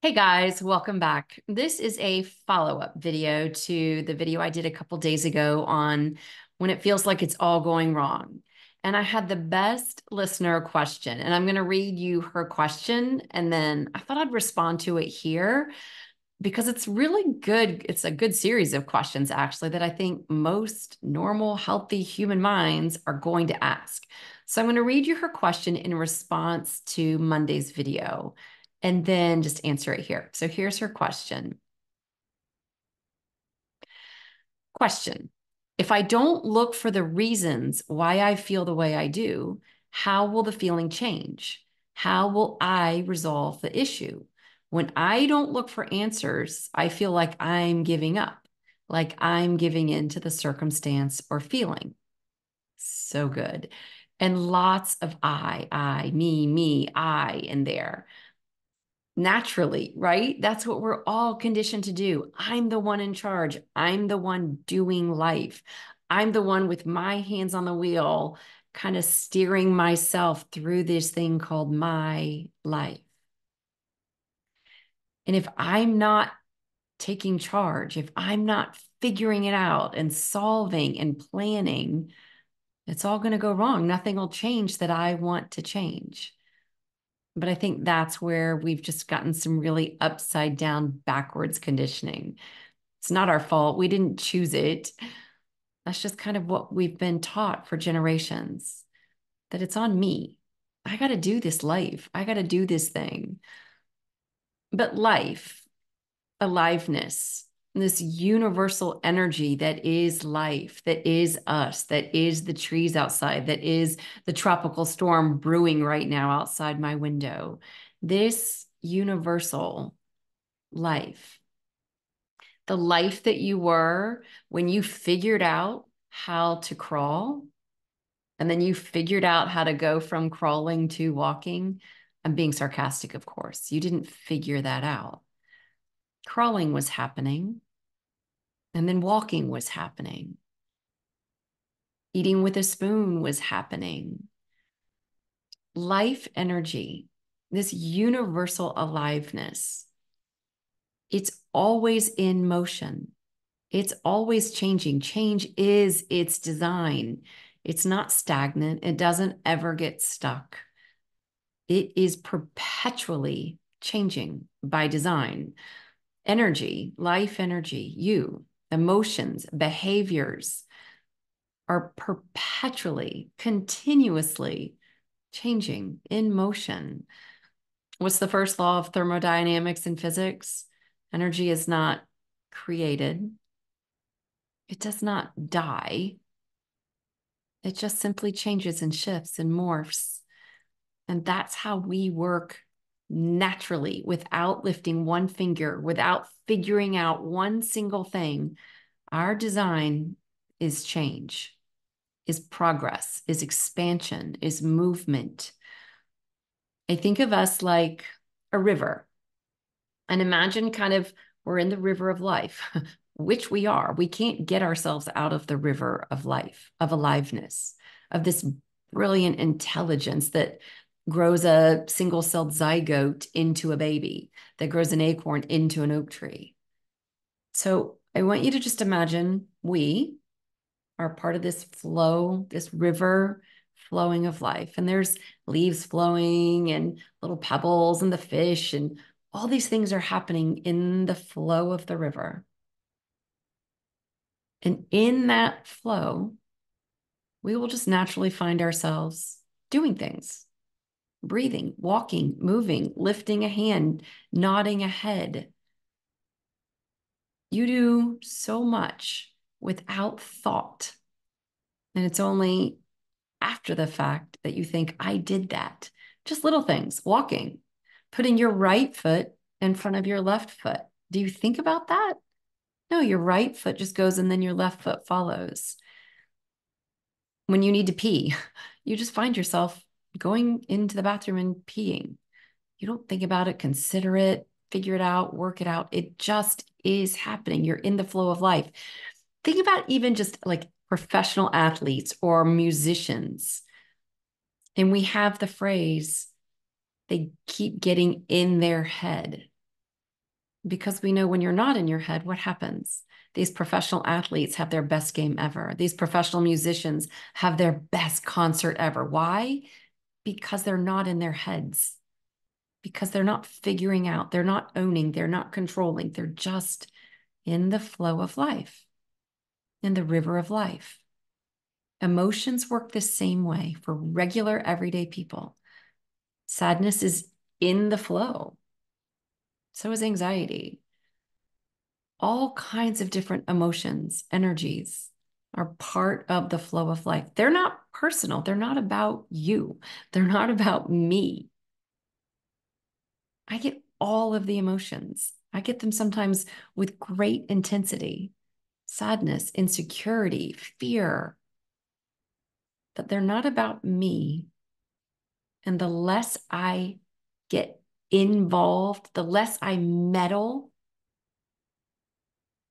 Hey guys, welcome back. This is a follow-up video to the video I did a couple days ago on when it feels like it's all going wrong. And I had the best listener question, and I'm going to read you her question, and then I thought I'd respond to it here because it's really good. It's a good series of questions, actually, that I think most normal, healthy human minds are going to ask. So I'm going to read you her question in response to Monday's video and then just answer it here. So here's her question. Question. If I don't look for the reasons why I feel the way I do, how will the feeling change? How will I resolve the issue? When I don't look for answers, I feel like I'm giving up, like I'm giving in to the circumstance or feeling. So good. And lots of me, I in there naturally, right? That's what we're all conditioned to do. I'm the one in charge. I'm the one doing life. I'm the one with my hands on the wheel, kind of steering myself through this thing called my life. And if I'm not taking charge, if I'm not figuring it out and solving and planning, it's all going to go wrong. Nothing will change that I want to change. But I think that's where we've just gotten some really upside down, backwards conditioning. It's not our fault. We didn't choose it. That's just kind of what we've been taught for generations, that it's on me. I got to do this life. I got to do this thing. But life, aliveness, this universal energy that is life, that is us, that is the trees outside, that is the tropical storm brewing right now outside my window. This universal life, the life that you were when you figured out how to crawl, and then you figured out how to go from crawling to walking. I'm being sarcastic, of course. You didn't figure that out. Crawling was happening. And then walking was happening. Eating with a spoon was happening. Life energy, this universal aliveness, it's always in motion. It's always changing. Change is its design. It's not stagnant. It doesn't ever get stuck. It is perpetually changing by design. Energy, life energy, you, emotions, behaviors, are perpetually, continuously changing in motion. What's the first law of thermodynamics in physics? Energy is not created, it does not die. It just simply changes and shifts and morphs. And that's how we work naturally without lifting one finger, without figuring out one single thing. Our design is change, is progress, is expansion, is movement. I think of us like a river, and imagine kind of we're in the river of life, which we are. We can't get ourselves out of the river of life, of aliveness, of this brilliant intelligence that grows a single-celled zygote into a baby, that grows an acorn into an oak tree. So I want you to just imagine we are part of this flow, this river flowing of life. And there's leaves flowing and little pebbles and the fish, and all these things are happening in the flow of the river. And in that flow, we will just naturally find ourselves doing things, breathing, walking, moving, lifting a hand, nodding a head. You do so much without thought. And it's only after the fact that you think, I did that. Just little things, walking, putting your right foot in front of your left foot. Do you think about that? No, your right foot just goes and then your left foot follows. When you need to pee, you just find yourself going into the bathroom and peeing. You don't think about it, consider it, figure it out, work it out. It just is happening. You're in the flow of life. Think about even just like professional athletes or musicians. And we have the phrase, they keep getting in their head. Because we know when you're not in your head, what happens? These professional athletes have their best game ever. These professional musicians have their best concert ever. Why? Because they're not in their heads, because they're not figuring out, they're not owning, they're not controlling. They're just in the flow of life, in the river of life. Emotions work the same way for regular, everyday people. Sadness is in the flow. So is anxiety. All kinds of different emotions, energies are part of the flow of life. They're not personal. They're not about you. They're not about me. I get all of the emotions. I get them sometimes with great intensity, sadness, insecurity, fear, but they're not about me. And the less I get involved, the less I meddle,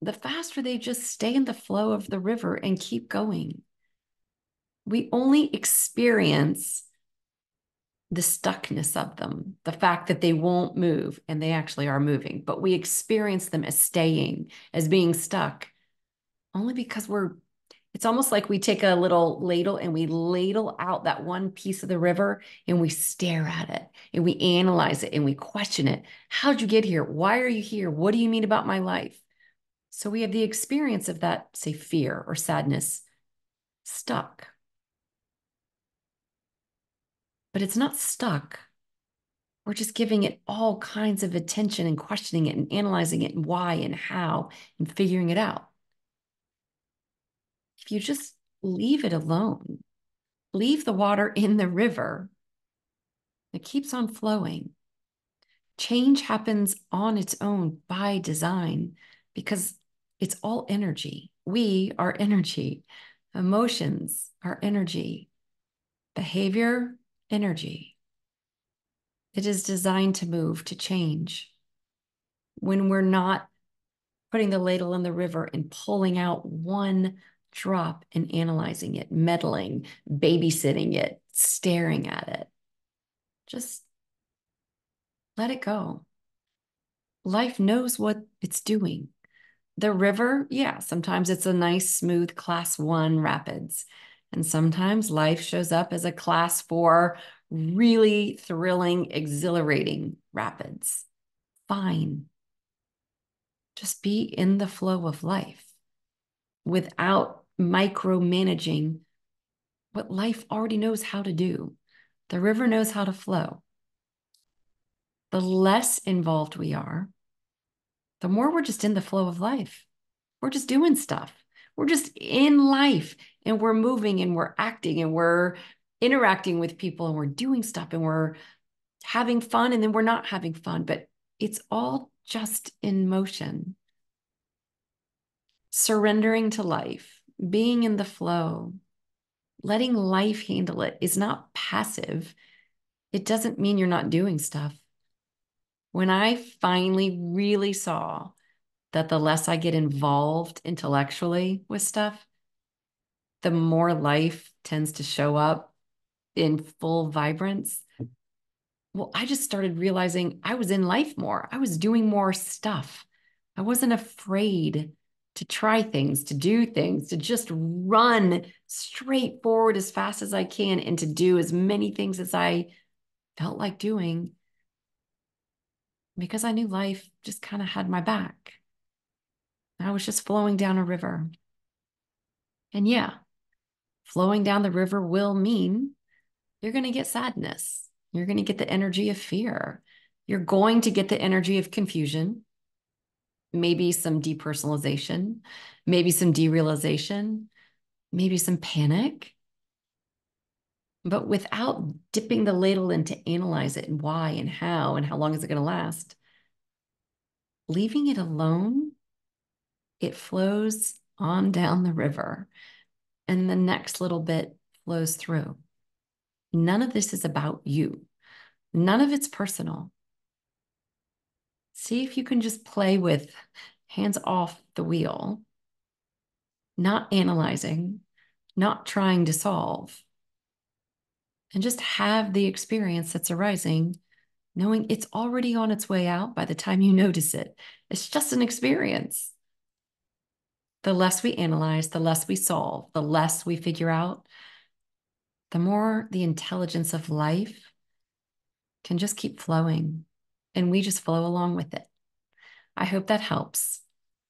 the faster they just stay in the flow of the river and keep going. We only experience the stuckness of them, the fact that they won't move, and they actually are moving, but we experience them as staying, as being stuck, only because it's almost like we take a little ladle and we ladle out that one piece of the river and we stare at it and we analyze it and we question it. How'd you get here? Why are you here? What do you mean about my life? So we have the experience of that, say, fear or sadness stuck. But it's not stuck. We're just giving it all kinds of attention and questioning it and analyzing it and why and how and figuring it out. If you just leave it alone, leave the water in the river, it keeps on flowing. Change happens on its own by design because it's all energy. We are energy. Emotions are energy. Behavior, energy. It is designed to move, to change. When we're not putting the ladle in the river and pulling out one drop and analyzing it, meddling, babysitting it, staring at it, just let it go. Life knows what it's doing. The river, yeah, sometimes it's a nice, smooth class 1 rapids. And sometimes life shows up as a class 4, really thrilling, exhilarating rapids. Fine. Just be in the flow of life without micromanaging what life already knows how to do. The river knows how to flow. The less involved we are, the more we're just in the flow of life. We're just doing stuff. We're just in life and we're moving and we're acting and we're interacting with people and we're doing stuff and we're having fun and then we're not having fun, but it's all just in motion. Surrendering to life, being in the flow, letting life handle it is not passive. It doesn't mean you're not doing stuff. When I finally really saw that the less I get involved intellectually with stuff, the more life tends to show up in full vibrance. Well, I just started realizing I was in life more. I was doing more stuff. I wasn't afraid to try things, to do things, to just run straight forward as fast as I can and to do as many things as I felt like doing because I knew life just kind of had my back. I was just flowing down a river. And yeah, flowing down the river will mean you're going to get sadness. You're going to get the energy of fear. You're going to get the energy of confusion, maybe some depersonalization, maybe some derealization, maybe some panic. But without dipping the ladle in to analyze it and why and how long is it going to last, leaving it alone, it flows on down the river and the next little bit flows through. None of this is about you. None of it's personal. See if you can just play with hands off the wheel, not analyzing, not trying to solve, and just have the experience that's arising knowing it's already on its way out by the time you notice it. It's just an experience. The less we analyze, the less we solve, the less we figure out, the more the intelligence of life can just keep flowing and we just flow along with it. I hope that helps.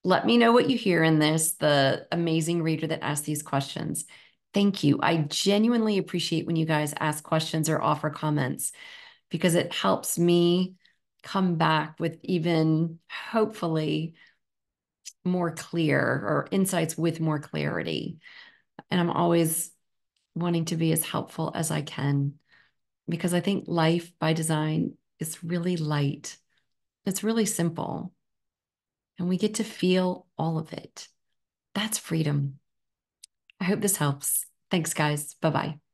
Let me know what you hear in this, the amazing reader that asked these questions. Thank you. I genuinely appreciate when you guys ask questions or offer comments because it helps me come back with even hopefully more clear or insights with more clarity. And I'm always wanting to be as helpful as I can because I think life by design is really light. It's really simple. And we get to feel all of it. That's freedom. I hope this helps. Thanks, guys. Bye bye.